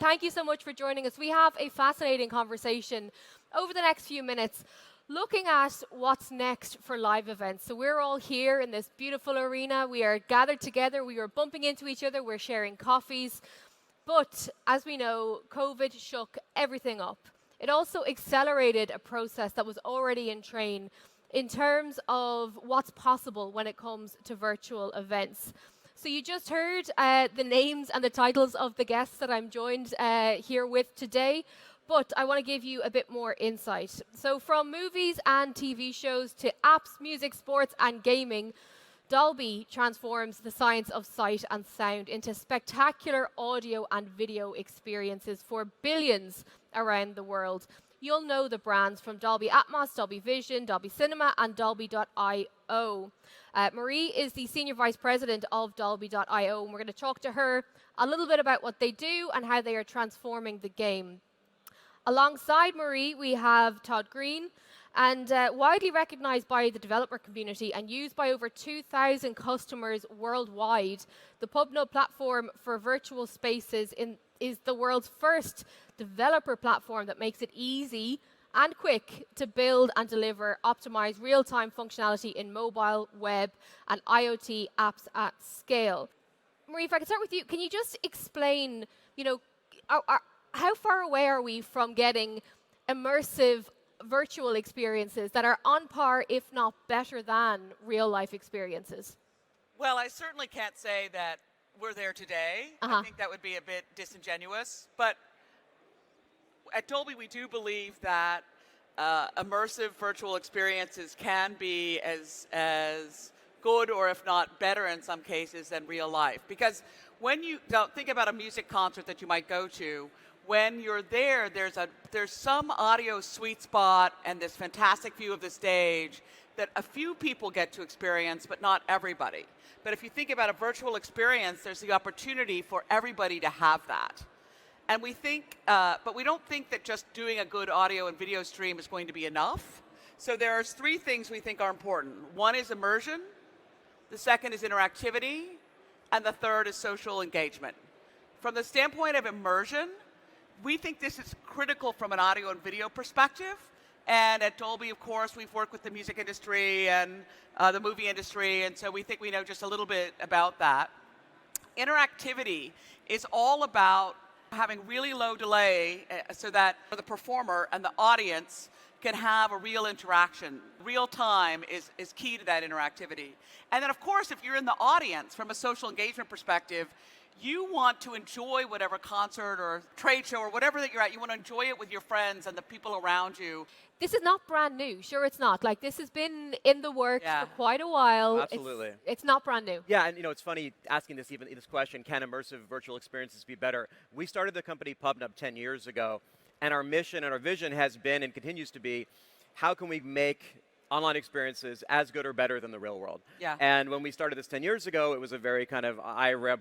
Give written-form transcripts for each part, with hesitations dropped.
thank you so much for joining us. We have a fascinating conversation over the next few minutes looking at what's next for live events. So we're all here in this beautiful arena. We are gathered together. We are bumping into each other. We're sharing coffees. But as we know, COVID shook everything up. It also accelerated a process that was already in train in terms of what's possible when it comes to virtual events. So you just heard the names and the titles of the guests that I'm joined here with today. But I want to give you a bit more insight. So from movies and TV shows to apps, music, sports, and gaming, Dolby transforms the science of sight and sound into spectacular audio and video experiences for billions around the world. You'll know the brands from Dolby Atmos, Dolby Vision, Dolby Cinema, and Dolby.io. Marie is the Senior Vice President of Dolby.io, and we're going to talk to her a little bit about what they do and how they are transforming the game. Alongside Marie, we have Todd Greene, and widely recognized by the developer community and used by over 2,000 customers worldwide. The PubNub platform for virtual spaces is the world's first developer platform that makes it easy and quick to build and deliver optimized real-time functionality in mobile, web, and IoT apps at scale. Marie, if I could start with you, can you just explain, how far away are we from getting immersive virtual experiences that are on par, if not better than, real-life experiences? Well, I certainly can't say that we're there today. I think that would be a bit disingenuous. But at Dolby, we do believe that immersive virtual experiences can be as good, or if not better in some cases, than real life. Because when you think about a music concert that you might go to, when you're there, there's some audio sweet spot and this fantastic view of the stage that a few people get to experience, but not everybody. But if you think about a virtual experience, there's the opportunity for everybody to have that. And we think, but we don't think that just doing a good audio and video stream is going to be enough. So there's three things we think are important. One is immersion, the second is interactivity, and the third is social engagement. From the standpoint of immersion, we think this is critical from an audio and video perspective. And at Dolby, of course, we've worked with the music industry and the movie industry, and so we think we know just a little bit about that. Interactivity is all about having really low delay so that the performer and the audience can have a real interaction. Real time is key to that interactivity. And then, of course, if you're in the audience from a social engagement perspective, you want to enjoy whatever concert or trade show or whatever that you're at. You want to enjoy it with your friends and the people around you. This is not brand new. Sure, it's not. Like, this has been in the works for quite a while. Absolutely. It's not brand new. Yeah, and it's funny asking this question, can immersive virtual experiences be better? We started the company PubNub 10 years ago, and our mission and our vision has been and continues to be, how can we make online experiences as good or better than the real world? Yeah. And when we started this 10 years ago, it was a very kind of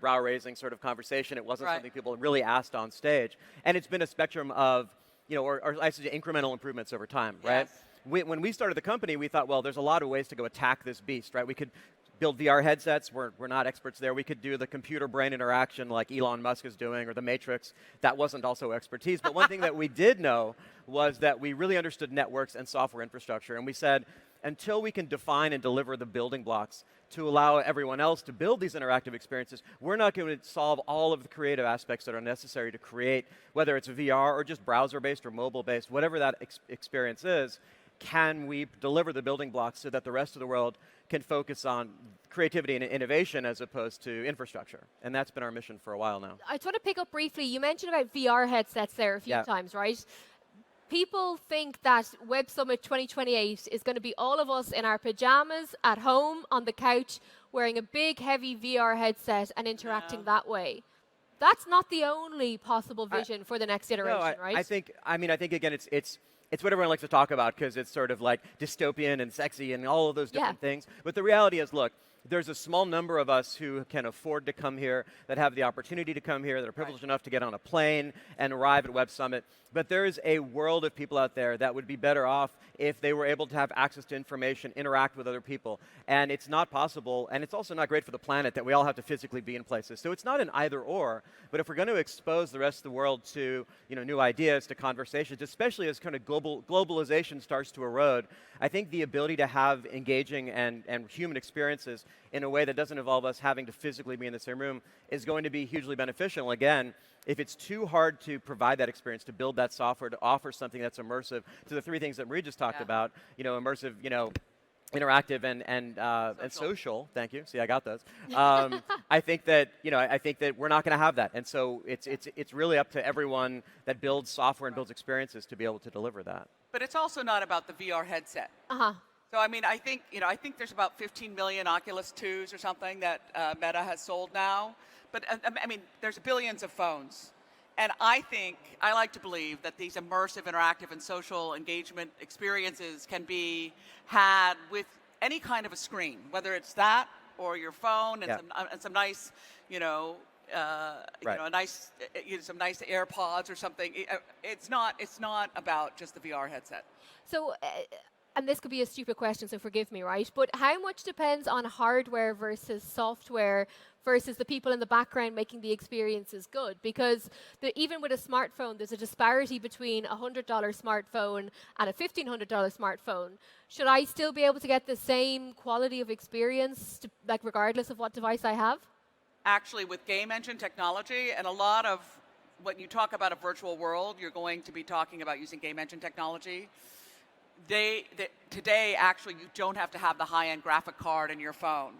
brow-raising sort of conversation. It wasn't something people really asked on stage. And it's been a spectrum of, or I should say incremental improvements over time, right? When we started the company, we thought, well, there's a lot of ways to go attack this beast, right? We could build VR headsets. We're not experts there. We could do the computer-brain interaction like Elon Musk is doing, or the Matrix. That wasn't also expertise. But one thing that we did know was that we really understood networks and software infrastructure. And we said, until we can define and deliver the building blocks to allow everyone else to build these interactive experiences, we're not going to solve all of the creative aspects that are necessary to create, whether it's VR or just browser-based or mobile-based, whatever that experience is. Can we deliver the building blocks so that the rest of the world can focus on creativity and innovation as opposed to infrastructure? And that's been our mission for a while now. I just want to pick up briefly. You mentioned about VR headsets there a few times, right? People think that Web Summit 2028 is going to be all of us in our pajamas at home on the couch wearing a big, heavy VR headset and interacting that way. That's not the only possible vision for the next iteration, right? I think again, it's what everyone likes to talk about because it's sort of like dystopian and sexy and all of those different things. But the reality is, look, there's a small number of us who can afford to come here, that have the opportunity to come here, that are privileged enough to get on a plane and arrive at Web Summit. But there is a world of people out there that would be better off if they were able to have access to information, interact with other people. And it's not possible, and it's also not great for the planet that we all have to physically be in places. So it's not an either or, but if we're going to expose the rest of the world to new ideas, to conversations, especially as kind of globalization starts to erode, I think the ability to have engaging and human experiences in a way that doesn't involve us having to physically be in the same room is going to be hugely beneficial. Again, if it's too hard to provide that experience, to build that software, to offer something that's immersive, to the three things that Marie just talked about, immersive, interactive and social. Thank you. See, I got those. I think that we're not going to have that, and so it's really up to everyone that builds software and builds experiences to be able to deliver that. But it's also not about the VR headset. Uh-huh. So I mean, I think there's about 15 million Oculus 2s or something that Meta has sold now. But I mean, there's billions of phones. And I like to believe that these immersive, interactive, and social engagement experiences can be had with any kind of a screen, whether it's that or your phone and some nice, some nice AirPods or something. It's not about just the VR headset. So, and this could be a stupid question, so forgive me, right? But how much depends on hardware versus software versus the people in the background making the experiences good? Because even with a smartphone, there's a disparity between a $100 smartphone and a $1,500 smartphone. Should I still be able to get the same quality of experience, regardless of what device I have? Actually, with game engine technology, and a lot of when you talk about a virtual world, you're going to be talking about using game engine technology. Today, actually, you don't have to have the high-end graphic card in your phone.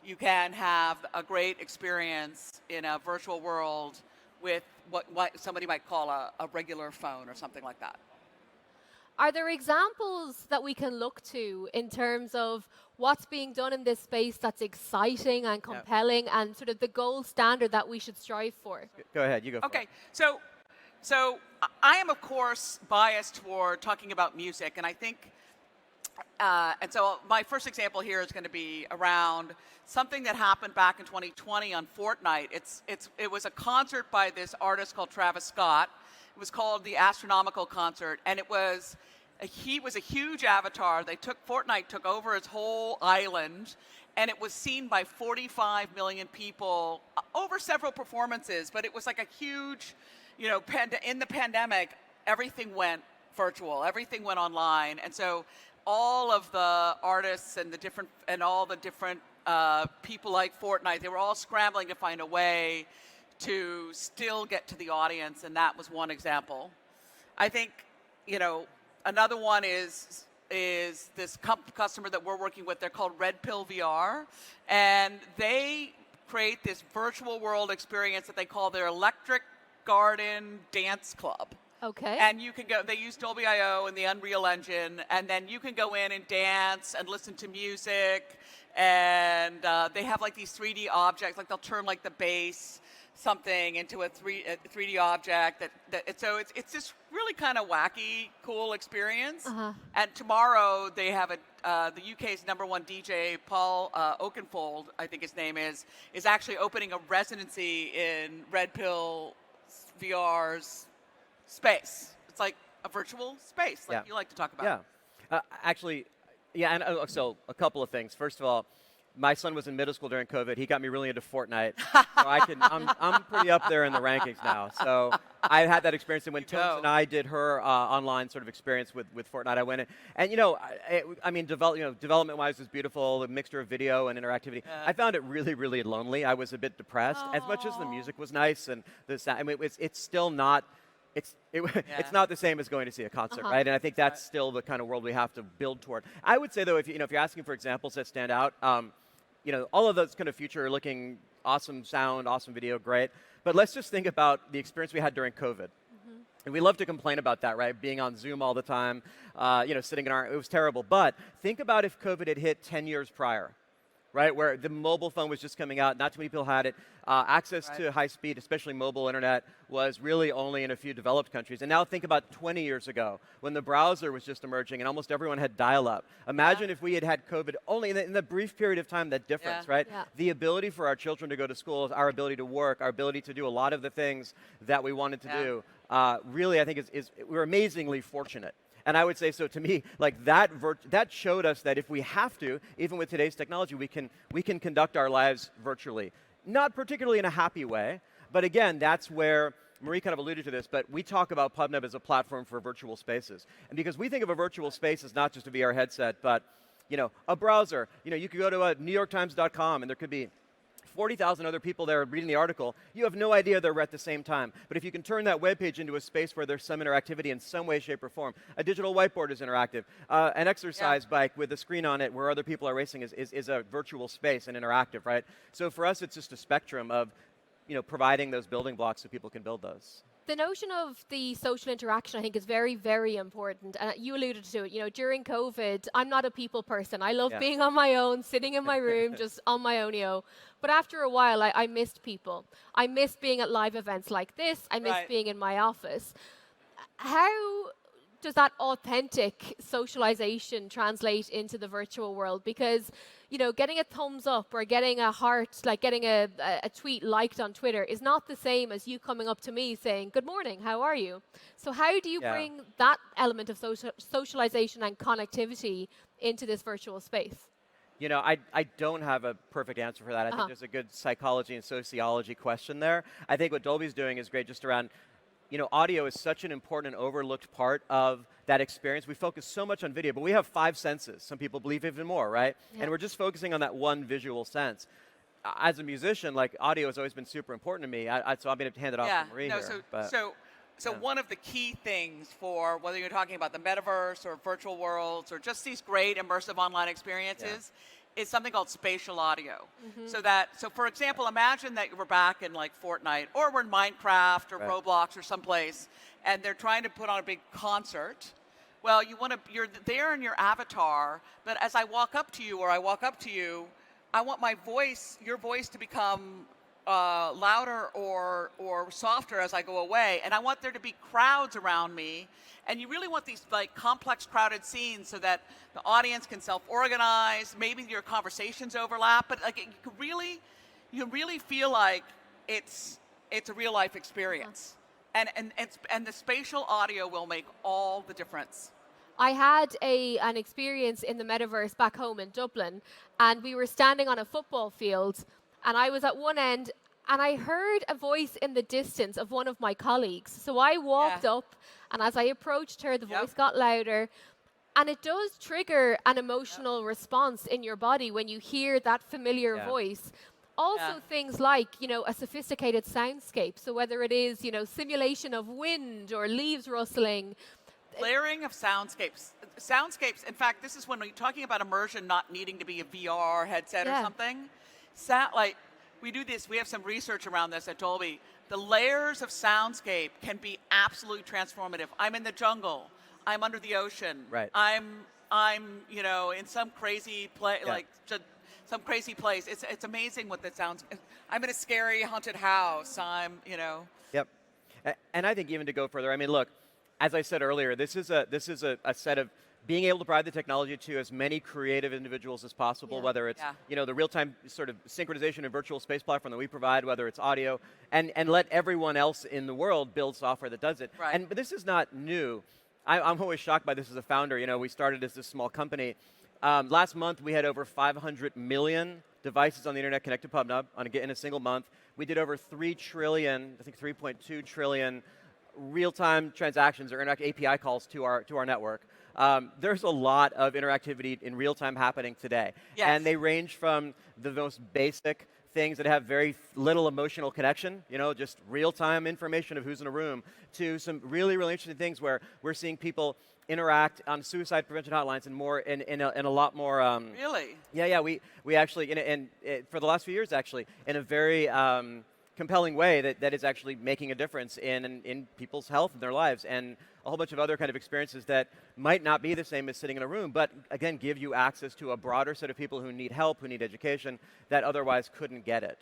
You can have a great experience in a virtual world with what somebody might call a regular phone or something like that. Are there examples that we can look to in terms of what's being done in this space that's exciting and compelling and sort of the gold standard that we should strive for? Go ahead, you go. Okay, so I am, of course, biased toward talking about music, and I think, and so my first example here is going to be around something that happened back in 2020 on Fortnite. It was a concert by this artist called Travis Scott. It was called the Astronomical Concert, and he was a huge avatar. Fortnite took over his whole island, and it was seen by 45 million people over several performances, but it was like a huge, in the pandemic, everything went virtual, everything went online, and so all of the artists and all the different people like Fortnite, they were all scrambling to find a way to still get to the audience, and that was one example. I think, another one is this customer that we're working with. They're called Red Pill VR, and they create this virtual world experience that they call their Electric Garden Dance Club. Okay. And you can go, they use Dolby I/O and the Unreal Engine, and then you can go in and dance and listen to music, and they have like these 3D objects, like they'll turn like the bass something into a 3D object. So it's this really kind of wacky, cool experience. Uh-huh. And tomorrow they have the UK's #1 DJ, Paul Oakenfold, I think his name is actually opening a residency in Red Pill VR's space. It's like a virtual space, like you like to talk about. Yeah. And so a couple of things. First of all, my son was in middle school during COVID. He got me really into Fortnite. So I'm pretty up there in the rankings now. So I had that experience. And when Tones and I did her online sort of experience with Fortnite, I went in. And, development-wise, it was beautiful, the mixture of video and interactivity. Yeah. I found it really, really lonely. I was a bit depressed. As much as the music was nice and the sound, it's still not... It's not the same as going to see a concert, right? And I think that's still the kind of world we have to build toward. I would say, though, if you're asking for examples that stand out, all of those kind of future-looking, awesome sound, awesome video, great. But let's just think about the experience we had during COVID. Mm-hmm. And we love to complain about that, right? Being on Zoom all the time, sitting it was terrible. But think about if COVID had hit 10 years prior. right? Where the mobile phone was just coming out, not too many people had it. Access to high speed, especially mobile internet, was really only in a few developed countries. And now think about 20 years ago, when the browser was just emerging and almost everyone had dial-up. Imagine if we had had COVID only in the brief period of time, that difference, right? Yeah. The ability for our children to go to school, our ability to work, our ability to do a lot of the things that we wanted to do, really, I think we're amazingly fortunate. And I would say, so to me, like that showed us that if we have to, even with today's technology, we can conduct our lives virtually. Not particularly in a happy way, but again, that's where Marie kind of alluded to this, but we talk about PubNub as a platform for virtual spaces. And because we think of a virtual space as not just a VR headset, but a browser. You could go to NewYorkTimes.com and there could be 40,000 other people there reading the article. You have no idea they're at the same time. But if you can turn that web page into a space where there's some interactivity in some way, shape, or form, a digital whiteboard is interactive. An exercise bike with a screen on it where other people are racing is a virtual space and interactive, right? So for us, it's just a spectrum of providing those building blocks so people can build those. The notion of the social interaction, I think, is very, very important. And you alluded to it. During COVID, I'm not a people person. I love being on my own, sitting in my room, just on my own. But after a while, I missed people. I missed being at live events like this. I missed being in my office. How does that authentic socialization translate into the virtual world? Because getting a thumbs up or getting a heart, like getting a tweet liked on Twitter, is not the same as you coming up to me saying, "Good morning, how are you?" So how do you bring that element of socialization and connectivity into this virtual space? I don't have a perfect answer for that. I think there's a good psychology and sociology question there. I think what Dolby's doing is great just around audio is such an important and overlooked part of that experience. We focus so much on video, but we have 5 senses. Some people believe even more, right? Yeah. And we're just focusing on that one visual sense. As a musician, like audio has always been super important to me. So I'm going to hand it off to Marie here. So one of the key things for whether you're talking about the metaverse or virtual worlds or just these great immersive online experiences is something called spatial audio. So for example, imagine that we're back in like Fortnite or we're in Minecraft or Roblox or someplace and they're trying to put on a big concert. Well, you're there in your avatar, but as I walk up to you or I walk up to you, I want your voice to become louder or softer as I go away, and I want there to be crowds around me, and you really want these like complex crowded scenes so that the audience can self-organize, maybe your conversations overlap, but like you really feel like it's a real life experience. And the spatial audio will make all the difference. I had an experience in the metaverse back home in Dublin, and we were standing on a football field, and I was at one end, and I heard a voice in the distance of one of my colleagues. So I walked up, and as I approached her, the voice got louder. And it does trigger an emotional response in your body when you hear that familiar voice. Also things like, a sophisticated soundscape. So whether it is, simulation of wind or leaves rustling. Layering of soundscapes. Soundscapes, in fact, this is when we're talking about immersion not needing to be a VR headset or something. We do this, we have some research around this at Dolby. The layers of soundscape can be absolutely transformative. I'm in the jungle. I'm under the ocean. Right. I'm in some crazy place, some crazy place. It's amazing what that sounds. I'm in a scary haunted house. Yep. And I think even to go further, I mean, look, as I said earlier, this is a set of being able to provide the technology to as many creative individuals as possible, whether it's the real-time sort of synchronization and virtual space platform that we provide, whether it's audio, and let everyone else in the world build software that does it. Right. But this is not new. I'm always shocked by this as a founder. We started as this small company. Last month, we had over 500 million devices on the internet connected to PubNub in a single month. We did over 3 trillion, I think 3.2 trillion real-time transactions or API calls to our network. There's a lot of interactivity in real time happening today. Yes. And they range from the most basic things that have very little emotional connection, just real-time information of who's in a room, to some really, really interesting things where we're seeing people interact on suicide prevention hotlines and more in a lot more. Really? Yeah. We actually for the last few years actually in a very compelling way that is actually making a difference in people's health and their lives, and a whole bunch of other kind of experiences that might not be the same as sitting in a room, but again, give you access to a broader set of people who need help, who need education, that otherwise couldn't get it.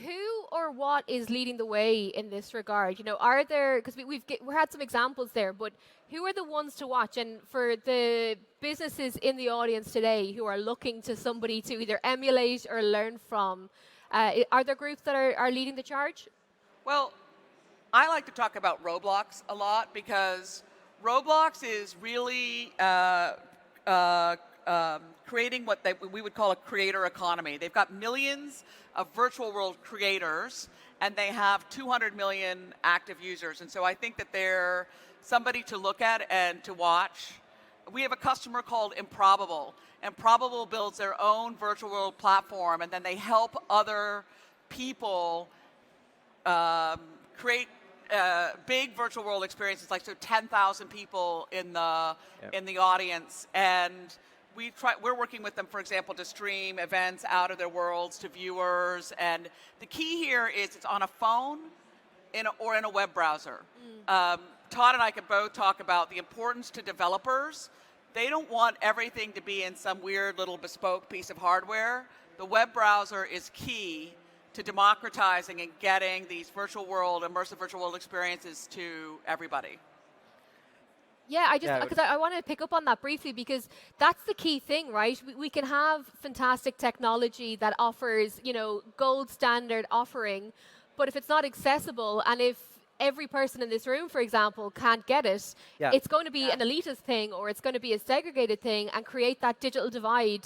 Who or what is leading the way in this regard? You know, are there, because we had some examples there, but who are the ones to watch? And for the businesses in the audience today who are looking to somebody to either emulate or learn from, are there groups that are leading the charge? Well, I like to talk about Roblox a lot because Roblox is really creating what we would call a creator economy. They've got millions of virtual world creators, and they have 200 million active users. And so I think that they're somebody to look at and to watch. We have a customer called Improbable. Improbable builds their own virtual world platform, and then they help other people create big virtual world experiences, like so 10,000 people in the audience. And we're working with them, for example, to stream events out of their worlds to viewers. And the key here is it's on a phone or in a web browser. Todd and I can both talk about the importance to developers. They don't want everything to be in some weird little bespoke piece of hardware. The web browser is key to democratizing and getting these virtual world, immersive virtual world experiences to everybody. Yeah, because I want to pick up on that briefly, because that's the key thing, right? We can have fantastic technology that offers, you know, gold standard offering, but if it's not accessible, and if every person in this room, for example, can't get it, it's going to be an elitist thing, or it's going to be a segregated thing, and create that digital divide,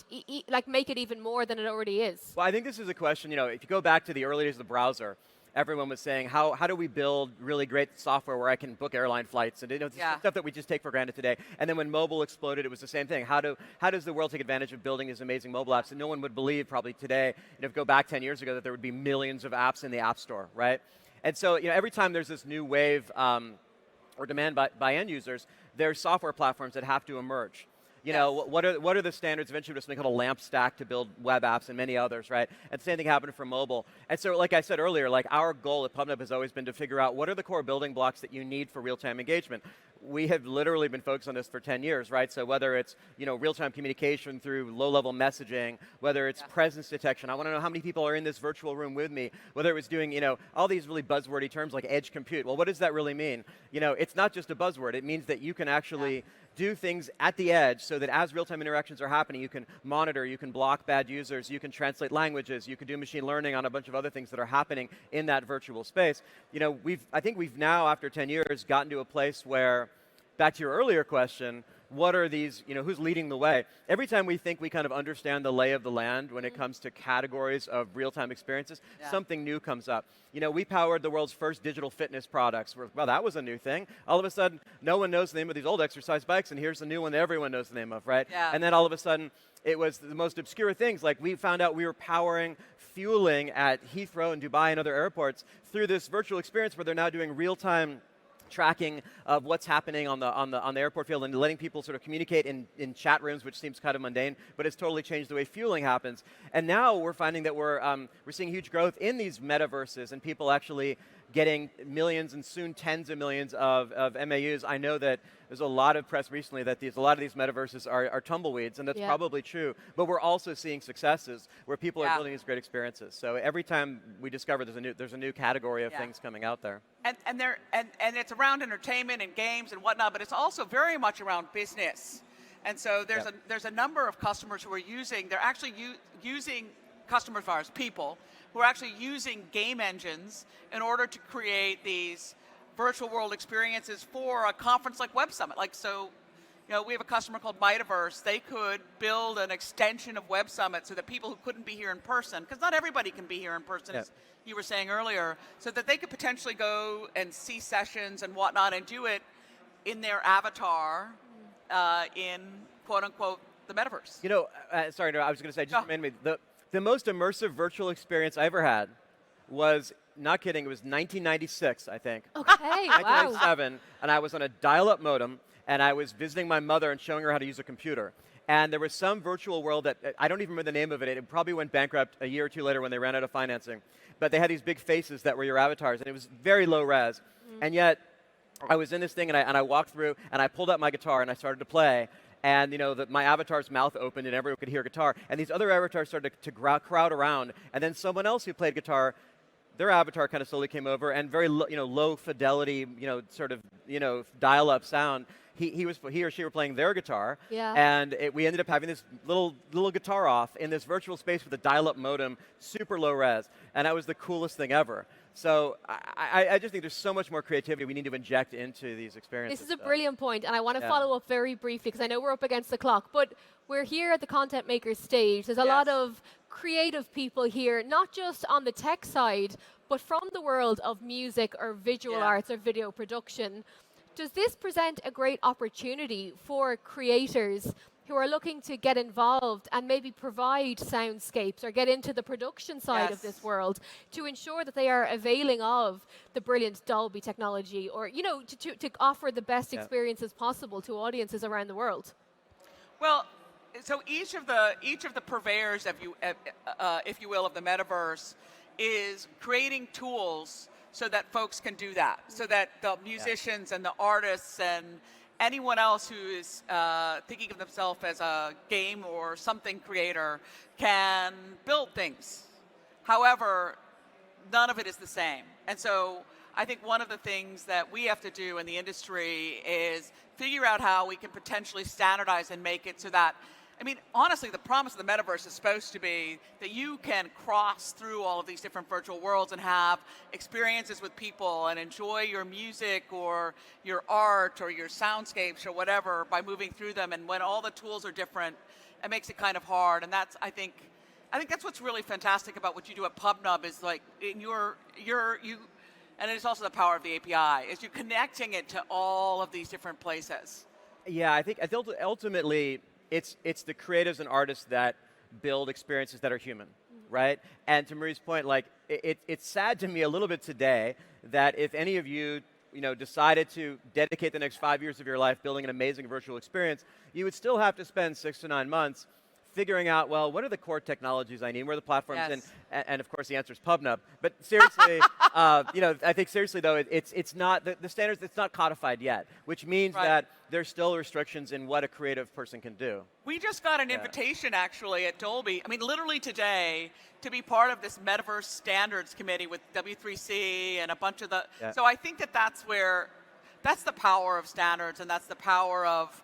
like make it even more than it already is. Well, I think this is a question, you know, if you go back to the early days of the browser, everyone was saying, how do we build really great software where I can book airline flights, and stuff that we just take for granted today. And then when mobile exploded, it was the same thing. How does the world take advantage of building these amazing mobile apps? And no one would believe probably today, you know, if you go back 10 years ago, that there would be millions of apps in the App Store, right? And so, you know, every time there's this new wave or demand by end users, there's software platforms that have to emerge. You know, what are the standards? Eventually, we're just going to call a LAMP stack to build web apps and many others, right? And the same thing happened for mobile. And so, like I said earlier, like our goal at PubNub has always been to figure out what are the core building blocks that you need for real-time engagement. We have literally been focused on this for 10 years, right? So whether it's, you know, real-time communication through low-level messaging, whether it's presence detection, I want to know how many people are in this virtual room with me, whether it was doing, you know, all these really buzzwordy terms like edge compute. Well, what does that really mean? You know, it's not just a buzzword. It means that you can actually do things at the edge so that as real-time interactions are happening, you can monitor, you can block bad users, you can translate languages, you can do machine learning on a bunch of other things that are happening in that virtual space. You know, I think we've now, after 10 years, gotten to a place where, back to your earlier question, what are these, you know, who's leading the way? Every time we think we kind of understand the lay of the land when it comes to categories of real-time experiences, something new comes up. You know, we powered the world's first digital fitness products. Well, that was a new thing. All of a sudden, no one knows the name of these old exercise bikes, and here's a new one that everyone knows the name of, right? And then all of a sudden, it was the most obscure things. Like we found out we were powering fueling at Heathrow and Dubai and other airports through this virtual experience where they're now doing real-time tracking of what's happening on the airport field and letting people sort of communicate in chat rooms, which seems kind of mundane, but it's totally changed the way fueling happens. And now we're finding that we're seeing huge growth in these metaverses and people actually getting millions and soon tens of millions of MAUs. I know that there's a lot of press recently that a lot of these metaverses are tumbleweeds, and that's probably true. But we're also seeing successes where people are building these great experiences. So every time we discover there's a new category of things coming out there. And it's around entertainment and games and whatnot, but it's also very much around business. And so there's a number of customers who are they're actually using customers of ours, people, who are actually using game engines in order to create these virtual world experiences for a conference like Web Summit. Like, so, you know, we have a customer called Mitaverse. They could build an extension of Web Summit so that people who couldn't be here in person, because not everybody can be here in person, as you were saying earlier, so that they could potentially go and see sessions and whatnot and do it in their avatar in, quote unquote, the metaverse. You know, sorry, I was going to say, just reminded me, the most immersive virtual experience I ever had was, not kidding, it was 1996, I think. Okay, 1997, and I was on a dial-up modem, and I was visiting my mother and showing her how to use a computer. And there was some virtual world that, I don't even remember the name of it. It probably went bankrupt a year or two later when they ran out of financing. But they had these big faces that were your avatars, and it was very low res. And yet, I was in this thing, and I walked through, and I pulled out my guitar, and I started to play. And my avatar's mouth opened, and everyone could hear guitar. And these other avatars started to crowd around. And then someone else who played guitar, their avatar kind of slowly came over, and very low fidelity, sort of dial-up sound. He or she were playing their guitar, and we ended up having this little guitar off in this virtual space with a dial-up modem, super low res, and that was the coolest thing ever. So I just think there's so much more creativity we need to inject into these experiences. This is a brilliant point, and I want to follow up very briefly because I know we're up against the clock, but we're here at the Content Makers stage. There's a lot of creative people here, not just on the tech side, but from the world of music or visual arts or video production. Does this present a great opportunity for creators who are looking to get involved and maybe provide soundscapes or get into the production side of this world to ensure that they are availing of the brilliant Dolby technology, or to offer the best experiences possible to audiences around the world? Well, so each of the purveyors, if you will, of the metaverse is creating tools so that folks can do that, so that the musicians and the artists and anyone else who is thinking of themselves as a game or something creator can build things. However, none of it is the same. And so I think one of the things that we have to do in the industry is figure out how we can potentially standardize and make it so that, honestly, the promise of the metaverse is supposed to be that you can cross through all of these different virtual worlds and have experiences with people and enjoy your music or your art or your soundscapes or whatever by moving through them. And when all the tools are different, it makes it kind of hard. And that's, I think that's what's really fantastic about what you do at PubNub is like in you, and it's also the power of the API, is you're connecting it to all of these different places. Yeah, I think ultimately, it's the creatives and artists that build experiences that are human, right? And to Marie's point, like it's sad to me a little bit today that if any of you decided to dedicate the next 5 years of your life building an amazing virtual experience, you would still have to spend 6 to 9 months figuring out, well, what are the core technologies I need? Where are the platforms? And of course, the answer is PubNub. But seriously, I think seriously though, it's not the standards. It's not codified yet, which means that there's still restrictions in what a creative person can do. We just got an invitation actually at Dolby. Literally today, to be part of this Metaverse Standards Committee with W3C and a bunch of the. So I think that's the power of standards, and that's the power of.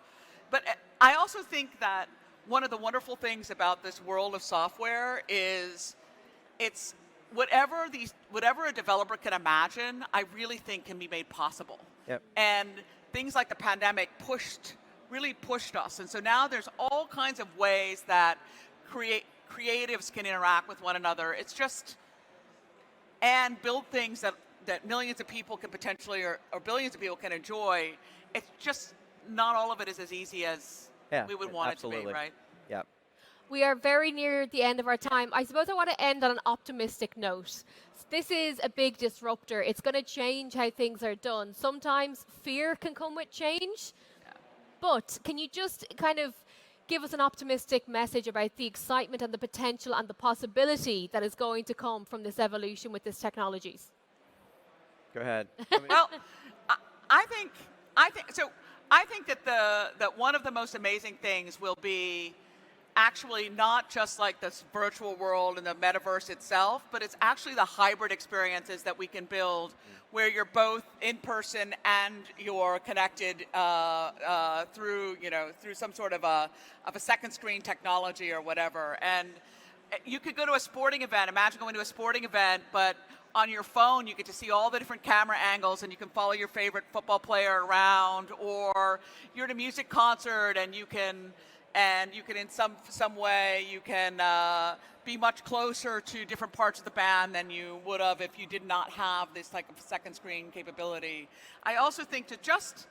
But I also think that one of the wonderful things about this world of software is it's whatever a developer can imagine, I really think can be made possible. And things like the pandemic really pushed us. And so now there's all kinds of ways that creatives can interact with one another. It's just, and build things that millions of people can potentially, or billions of people can enjoy. It's just, not all of it is as easy as we would want it to be, right? Yeah. We are very near the end of our time. I suppose I want to end on an optimistic note. This is a big disruptor. It's going to change how things are done. Sometimes fear can come with change, but can you just kind of give us an optimistic message about the excitement and the potential and the possibility that is going to come from this evolution with these technologies? Go ahead. Well, I think that one of the most amazing things will be actually not just like this virtual world and the metaverse itself, but it's actually the hybrid experiences that we can build where you're both in person and you're connected through some sort of a second screen technology or whatever. And you could go to a sporting event. Imagine going to a sporting event, but on your phone, you get to see all the different camera angles and you can follow your favorite football player around, or you're at a music concert and you can in some way, you can be much closer to different parts of the band than you would have if you did not have this type of second screen capability. I also think to just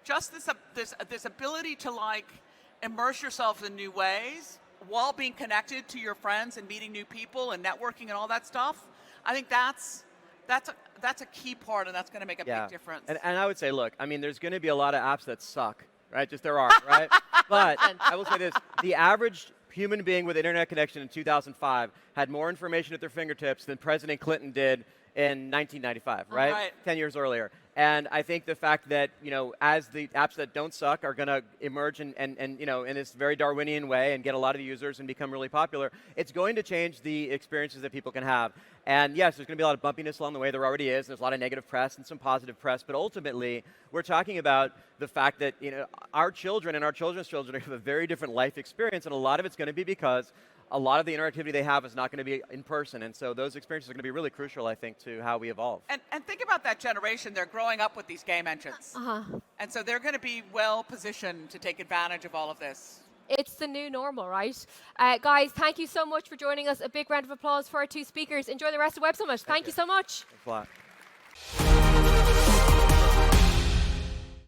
this ability to like immerse yourself in new ways while being connected to your friends and meeting new people and networking and all that stuff. I think that's a key part, and that's going to make a big difference. And I would say, look, there's going to be a lot of apps that suck, right? Just there are, right? But I will say this, the average human being with internet connection in 2005 had more information at their fingertips than President Clinton did in 1995, right? Right. 10 years earlier. And I think the fact that, as the apps that don't suck are going to emerge and in this very Darwinian way and get a lot of users and become really popular, it's going to change the experiences that people can have. And yes, there's going to be a lot of bumpiness along the way. There already is. There's a lot of negative press and some positive press. But ultimately, we're talking about the fact that, our children and our children's children have a very different life experience. And a lot of it's going to be because a lot of the interactivity they have is not going to be in person. And so those experiences are going to be really crucial, I think, to how we evolve. And think about that generation. They're growing up with these game engines. And so they're going to be well positioned to take advantage of all of this. It's the new normal, right? Guys, thank you so much for joining us. A big round of applause for our two speakers. Enjoy the rest of Web Summit. Thank you so much. Thanks a lot.